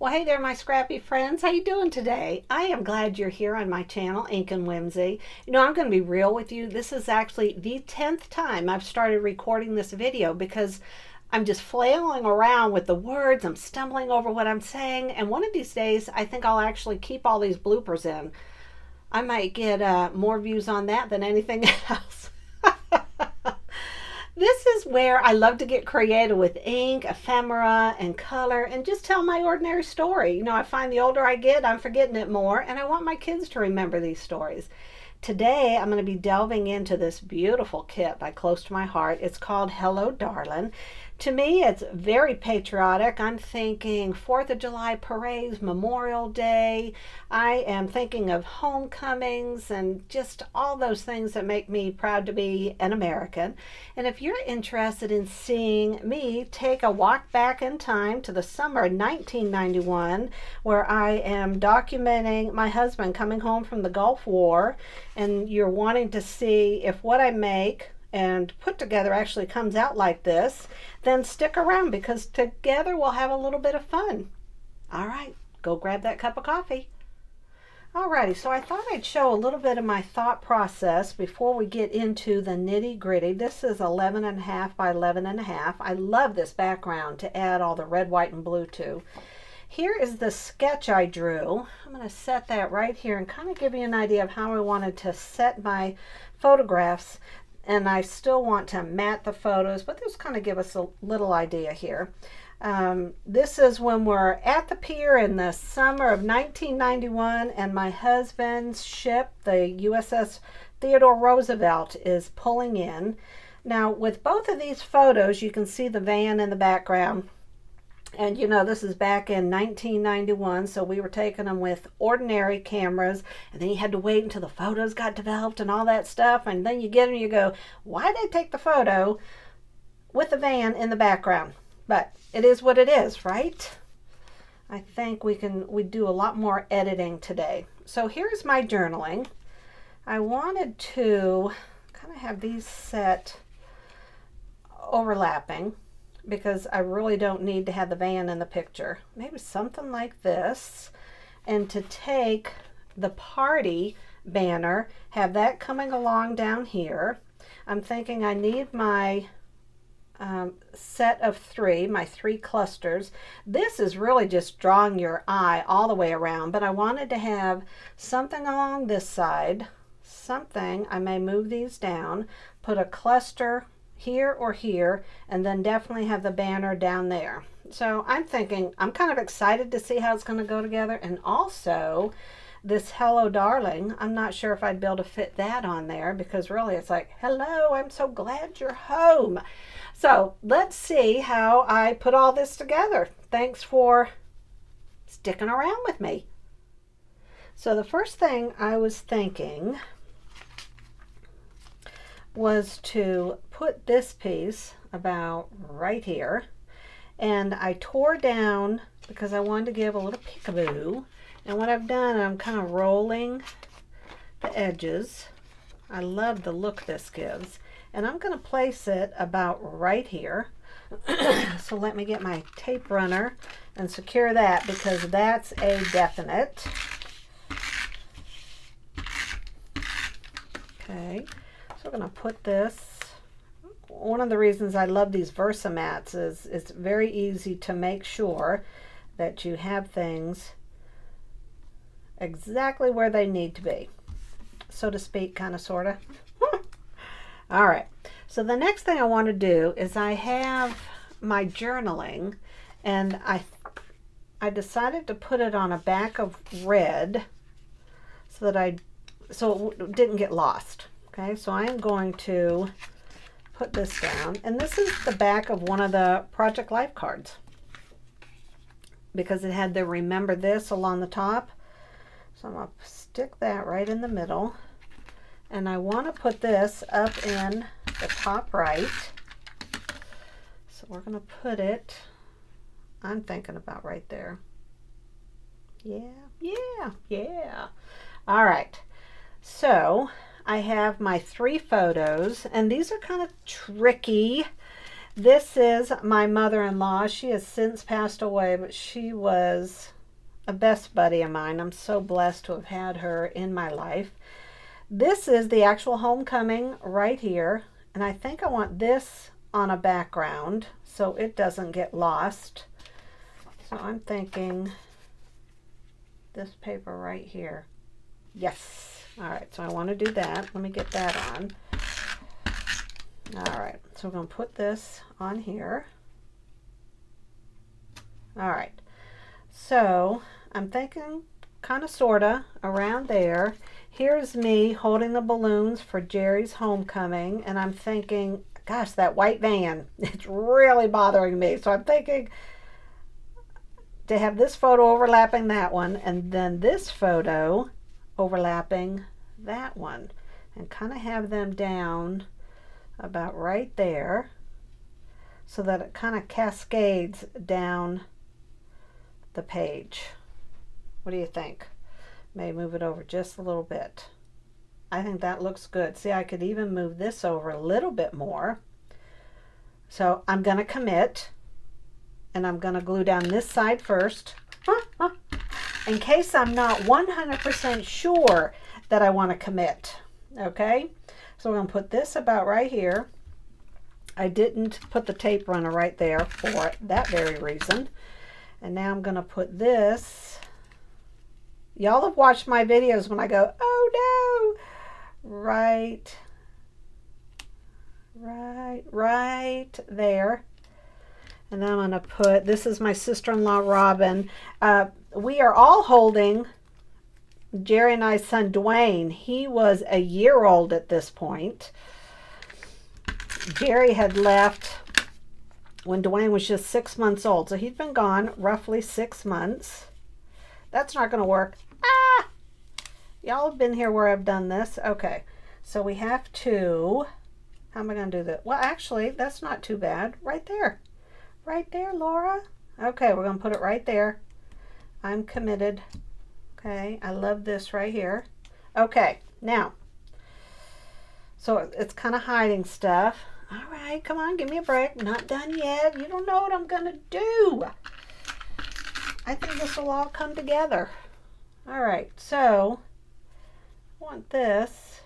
Well, hey there, my scrappy friends. How you doing today? I am glad you're here on my channel, Ink and Whimsy. I'm going to be real with you. This is actually the 10th time I've started recording this video because I'm just flailing around with the words. I'm stumbling over what I'm saying. And one of these days, I think I'll actually keep all these bloopers in. I might get more views on that than anything else. This is where I love to get creative with ink, ephemera, and color, and just tell my ordinary story. I find the older I get, I'm forgetting it more, and I want my kids to remember these stories. Today, I'm going to be delving into this beautiful kit by close to my heart. It's called Hello Darlin. To me, it's very patriotic. I'm thinking 4th of July parades, Memorial Day. I am thinking of homecomings and just all those things that make me proud to be an American. And if you're interested in seeing me take a walk back in time to the summer of 1991, where I am documenting my husband coming home from the Gulf War, and you're wanting to see if what I make and put together actually comes out like this, then stick around because together we'll have a little bit of fun. All right, go grab that cup of coffee. Alrighty, so I thought I'd show a little bit of my thought process before we get into the nitty gritty. This is 11.5 by 11.5. I love this background to add all the red, white, and blue to. Here is the sketch I drew. I'm going to set that right here and kind of give you an idea of how I wanted to set my photographs. And I still want to mat the photos, but this kind of give us a little idea here. This is when we're at the pier in the summer of 1991, and my husband's ship, the USS Theodore Roosevelt, is pulling in. Now, with both of these photos, you can see the van in the background. And this is back in 1991, so we were taking them with ordinary cameras, and then you had to wait until the photos got developed and all that stuff, and then you get them and you go, why did I take the photo with the van in the background? But it is what it is, right? I think we do a lot more editing today. So here's my journaling. I wanted to kind of have these set overlapping, because I really don't need to have the van in the picture. Maybe something like this. And to take the party banner, have that coming along down here. I'm thinking I need my set of three, my three clusters. This is really just drawing your eye all the way around, but I wanted to have something along this side, something, I may move these down, put a cluster here or here, and then definitely have the banner down there. So I'm thinking, I'm kind of excited to see how it's going to go together. And also this Hello Darling, I'm not sure if I'd be able to fit that on there, because really it's like, hello, I'm so glad you're home. So let's see how I put all this together. Thanks for sticking around with me. So the first thing I was thinking was to put this piece about right here, and I tore down because I wanted to give a little peekaboo, and what I've done, I'm kind of rolling the edges. I love the look this gives, and I'm going to place it about right here. So let me get my tape runner and secure that, because that's a definite. Okay. So we're going to put this. One of the reasons I love these Versamats is it's very easy to make sure that you have things exactly where they need to be, so to speak, kind of, sort of. All right. So the next thing I want to do is I have my journaling, and I decided to put it on a back of red so that so it didn't get lost. Okay, so I am going to put this down, and this is the back of one of the Project Life cards, because it had the remember this along the top. So I'm going to stick that right in the middle, and I want to put this up in the top right. So we're going to put it, I'm thinking about right there. Yeah. All right, so I have my three photos, and these are kind of tricky. This is my mother-in-law. She has since passed away, but she was a best buddy of mine. I'm so blessed to have had her in my life. This is the actual homecoming right here, and I think I want this on a background so it doesn't get lost. So I'm thinking this paper right here. Yes. All right, so I want to do that. Let me get that on. All right, so we're going to put this on here. All right, so I'm thinking kind of sort of around there. Here's me holding the balloons for Jerry's homecoming, and I'm thinking, gosh, that white van, it's really bothering me. So I'm thinking to have this photo overlapping that one, and then this photo overlapping that one, and kind of have them down about right there so that it kind of cascades down the page. What do you think? May move it over just a little bit. I think that looks good. See, I could even move this over a little bit more. So I'm going to commit, and I'm going to glue down this side first in case I'm not 100% sure that I want to commit. Okay, so we're going to put this about right here. I didn't put the tape runner right there for that very reason. And now I'm going to put this. Y'all have watched my videos when I go, oh no, right there. And then I'm going to put, this is my sister-in-law, Robin. We are all holding Jerry and I's son, Dwayne. He was a year old at this point. Jerry had left when Dwayne was just 6 months old. So he'd been gone roughly 6 months. That's not going to work. Ah! Y'all have been here where I've done this. Okay. So we have to, how am I going to do that? Well, actually, that's not too bad. Right there. Right there, Laura. Okay, we're going to put it right there. I'm committed. Okay, I love this right here. Okay, now, so it's kind of hiding stuff. All right, come on, give me a break. Not done yet. You don't know what I'm going to do. I think this will all come together. All right, so I want this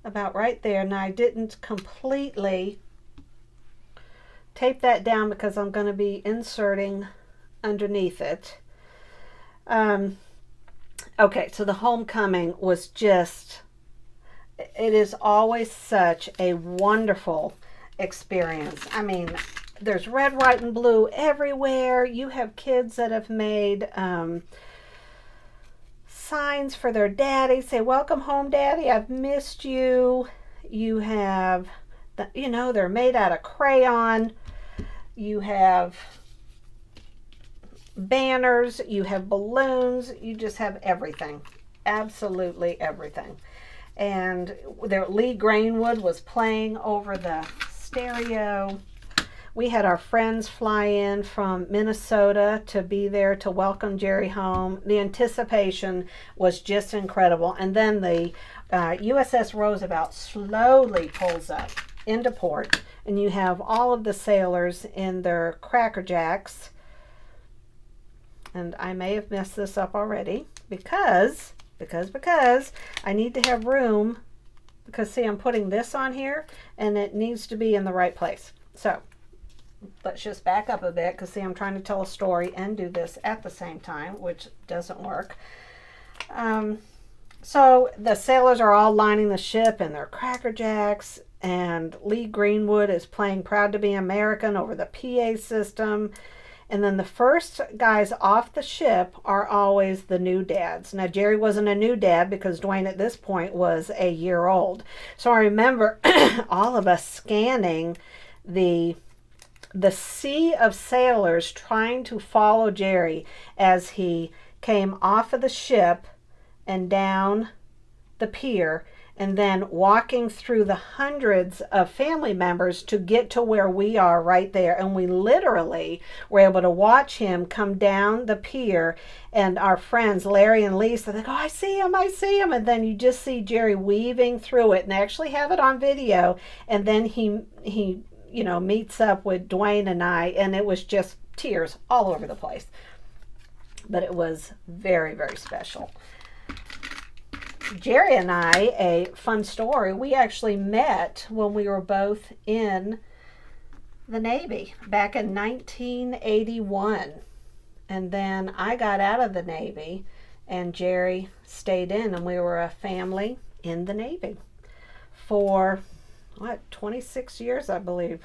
about right there. Now, I didn't completely tape that down because I'm going to be inserting underneath it. Okay, so the homecoming was just, it is always such a wonderful experience. I mean, there's red, white, and blue everywhere. You have kids that have made signs for their daddy. Say, welcome home, Daddy. I've missed you. You have, they're made out of crayon. You have banners, you have balloons, you just have everything, absolutely everything. And Lee Greenwood was playing over the stereo. We had our friends fly in from Minnesota to be there to welcome Jerry home. The anticipation was just incredible. And then the USS Roosevelt slowly pulls up into port, and you have all of the sailors in their crackerjacks. And I may have messed this up already because I need to have room, because see, I'm putting this on here and it needs to be in the right place. So let's just back up a bit, because see, I'm trying to tell a story and do this at the same time, which doesn't work. So the sailors are all lining the ship in their crackerjacks, and Lee Greenwood is playing Proud to be American over the PA system. And then the first guys off the ship are always the new dads. Now, Jerry wasn't a new dad because Dwayne at this point was a year old. So I remember all of us scanning the sea of sailors trying to follow Jerry as he came off of the ship and down the pier, and then walking through the hundreds of family members to get to where we are right there. And we literally were able to watch him come down the pier, and our friends Larry and Lisa, they go, I see him, I see him. And then you just see Jerry weaving through it, and they actually have it on video. And then he you know, meets up with Dwayne and I, and it was just tears all over the place. But it was very, very special. Jerry and I, a fun story, we actually met when we were both in the Navy back in 1981. And then I got out of the Navy and Jerry stayed in, and we were a family in the Navy for, 26 years, I believe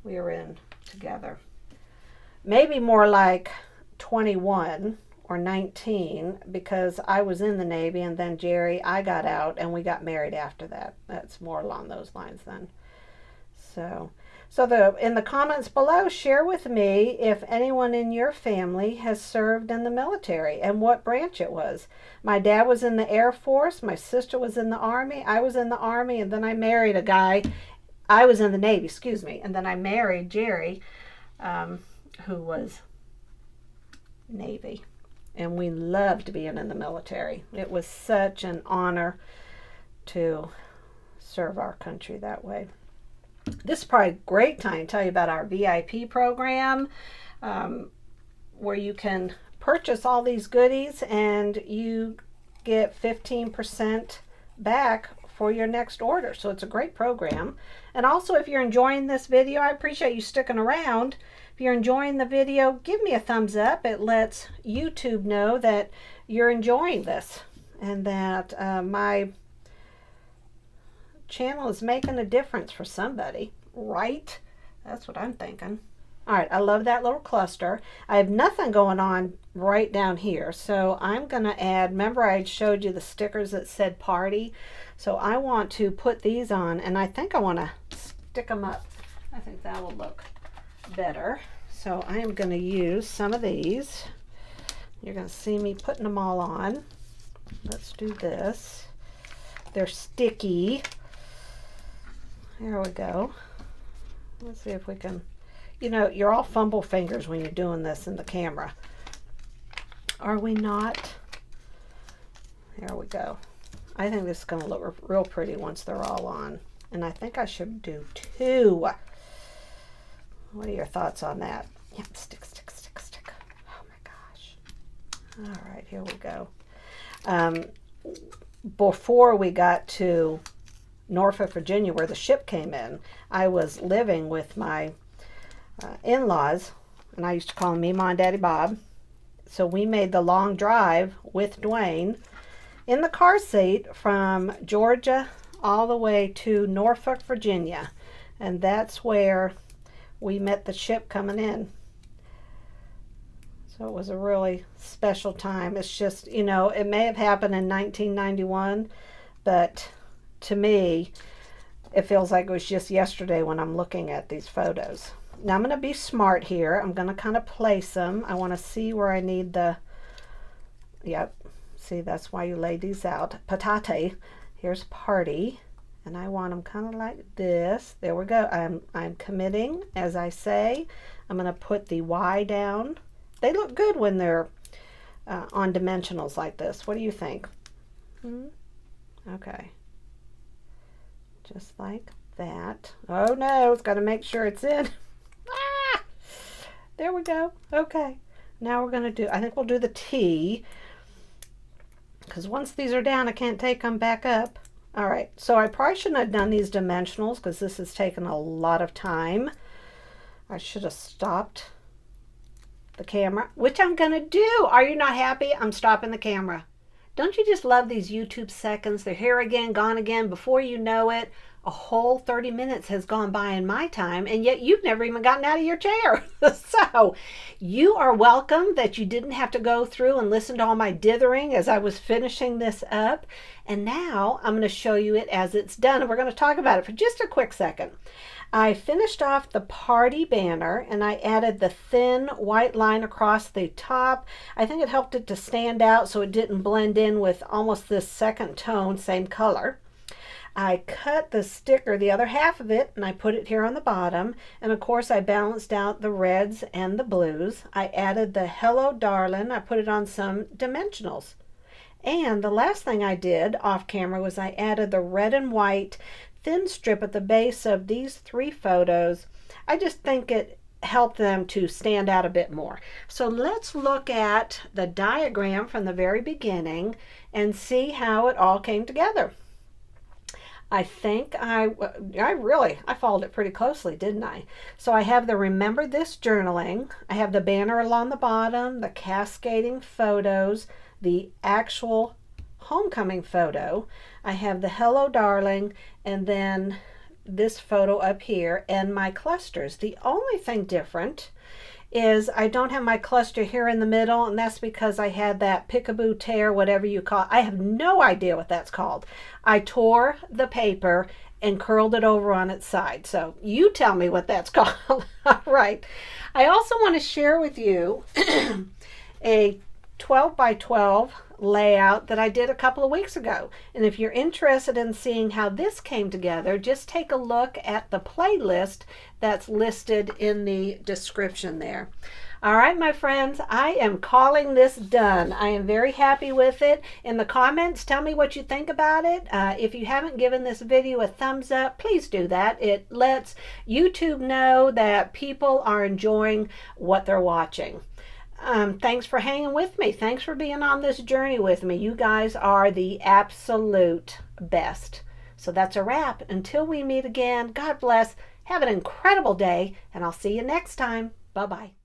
we were in together. Maybe more like 21 or 19, because I was in the Navy and then Jerry, I got out and we got married after that. That's more along those lines then. So in the comments below, share with me if anyone in your family has served in the military and what branch it was. My dad was in the Air Force, my sister was in the Army, I was in the Army, and then I married a guy. I was in the Navy, excuse me, and then I married Jerry, who was Navy. And we loved being in the military. It was such an honor to serve our country that way. This is probably a great time to tell you about our VIP program, where you can purchase all these goodies and you get 15% back for your next order. So it's a great program. And also, if you're enjoying this video, I appreciate you sticking around. If you're enjoying the video, give me a thumbs up. It lets YouTube know that you're enjoying this and that my channel is making a difference for somebody, right? That's what I'm thinking. All right, I love that little cluster. I have nothing going on right down here, so I'm going to add, remember I showed you the stickers that said party? So I want to put these on, and I think I want to stick them up. I think that will look better. So I am going to use some of these. You're going to see me putting them all on. Let's do this. They're sticky. There we go. Let's see if we can, you know, you're all fumble fingers when you're doing this in the camera. Are we not? There we go. I think this is going to look real pretty once they're all on. And I think I should do 2. What are your thoughts on that? Yep, stick, stick, stick, stick. Oh my gosh. All right, here we go. Before we got to Norfolk, Virginia, where the ship came in, I was living with my in-laws, and I used to call them me, Mom, Daddy, Bob. So we made the long drive with Dwayne in the car seat from Georgia all the way to Norfolk, Virginia. And that's where we met the ship coming in. So it was a really special time. It's just, you know, it may have happened in 1991, but to me, it feels like it was just yesterday when I'm looking at these photos. Now I'm going to be smart here. I'm going to kind of place them. I want to see where I need the, yep, see, that's why you lay these out. Patate, here's party, and I want them kind of like this. There we go. I'm committing, as I say. I'm going to put the Y down. They look good when they're on dimensionals like this. What do you think? Okay. Just like that. Oh no, it's got to make sure it's in. Ah! There we go. Okay. Now we're going to do, I think we'll do the T, because once these are down, I can't take them back up. All right. So I probably shouldn't have done these dimensionals because this has taken a lot of time. I should have stopped the camera, which I'm going to do. Are you not happy? I'm stopping the camera. Don't you just love these YouTube seconds? They're here again, gone again. Before you know it, a whole 30 minutes has gone by in my time, and yet you've never even gotten out of your chair. So you are welcome that you didn't have to go through and listen to all my dithering as I was finishing this up. And now I'm going to show you it as it's done, and we're going to talk about it for just a quick second. I finished off the party banner and I added the thin white line across the top. I think it helped it to stand out so it didn't blend in with almost this second tone, same color. I cut the sticker, the other half of it, and I put it here on the bottom. And of course I balanced out the reds and the blues. I added the Hello Darlin. I put it on some dimensionals. And the last thing I did off camera was I added the red and white thin strip at the base of these 3 photos, I just think it helped them to stand out a bit more. So let's look at the diagram from the very beginning and see how it all came together. I think I followed it pretty closely, didn't I? So I have the Remember This journaling. I have the banner along the bottom, the cascading photos, the actual homecoming photo. I have the Hello Darling, and then this photo up here, and my clusters. The only thing different is I don't have my cluster here in the middle, and that's because I had that pickaboo tear, whatever you call it. I have no idea what that's called. I tore the paper and curled it over on its side. So you tell me what that's called. All right. I also want to share with you a 12 by 12 layout that I did a couple of weeks ago. And if you're interested in seeing how this came together, just take a look at the playlist that's listed in the description there. All right, my friends, I am calling this done. I am very happy with it. In the comments, tell me what you think about it. If you haven't given this video a thumbs up, please do that. It lets YouTube know that people are enjoying what they're watching. Thanks for hanging with me. Thanks for being on this journey with me. You guys are the absolute best. So that's a wrap. Until we meet again, God bless. Have an incredible day, and I'll see you next time. Bye-bye.